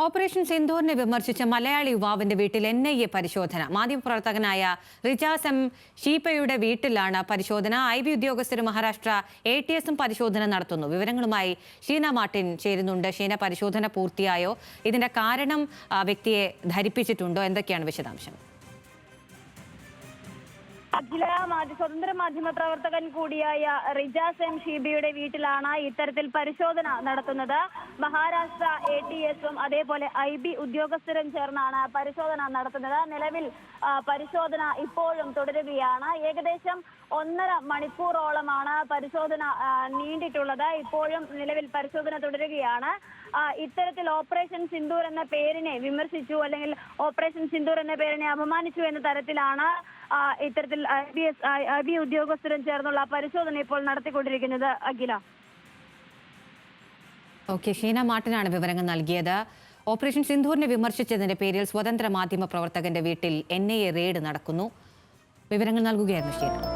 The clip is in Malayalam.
ഓപ്പറേഷൻ സിന്ദൂറിനെ വിമർശിച്ച മലയാളി യുവാവിന്റെ വീട്ടിൽ NIA പരിശോധന. മാധ്യമപ്രവർത്തകനായ റിജാസ് എം ഷീപ്പയുടെ വീട്ടിലാണ് പരിശോധന. IB ഉദ്യോഗസ്ഥരും മഹാരാഷ്ട്ര ATSും പരിശോധന നടത്തുന്നു. വിവരങ്ങളുമായി ഷീന മാർട്ടിൻ ചേരുന്നുണ്ട്. ഷീന, പരിശോധന പൂർത്തിയായോ? ഇതിന്റെ കാരണം വ്യക്തിയെ ധരിപ്പിച്ചിട്ടുണ്ടോ? എന്തൊക്കെയാണ് വിശദാംശം? സ്വതന്ത്ര മാധ്യമ പ്രവർത്തകൻ കൂടിയായ റിജാസ് എം ഷീബിയുടെ വീട്ടിലാണ് ഇത്തരത്തിൽ പരിശോധന നടത്തുന്നത്. മഹാരാഷ്ട്ര ATSും അതേപോലെ IB ഉദ്യോഗസ്ഥരും ചേർന്നാണ് പരിശോധന നടത്തുന്നത്. നിലവിൽ പരിശോധന ഇപ്പോഴും തുടരുകയാണ്. ഏകദേശം 1.5 മണിക്കൂറോളമാണ് പരിശോധന നീണ്ടിട്ടുള്ളത്. ഇപ്പോഴും നിലവിൽ പരിശോധന തുടരുകയാണ്. ഇത്തരത്തിൽ ഓപ്പറേഷൻ സിന്ദൂർ എന്ന പേരിനെ വിമർശിച്ചു, അല്ലെങ്കിൽ ഓപ്പറേഷൻ സിന്ദൂർ എന്ന പേരിനെ അപമാനിച്ചു എന്ന തരത്തിലാണ് ഇത്തരത്തിൽ IB ഉദ്യോഗസ്ഥരും ചേർന്നുള്ള പരിശോധന ഇപ്പോൾ നടത്തിക്കൊണ്ടിരിക്കുന്നത്. അഖില. ഓക്കെ, ഷീന മാർട്ടിനാണ് വിവരങ്ങൾ നൽകിയത്. ഓപ്പറേഷൻ സിന്ദൂറിനെ വിമർശിച്ചതിന്റെ പേരിൽ സ്വതന്ത്ര മാധ്യമ പ്രവർത്തകന്റെ വീട്ടിൽ NIA റെയ്ഡ് നടക്കുന്നു. വിവരങ്ങൾ നൽകുകയായിരുന്നു ഷീന.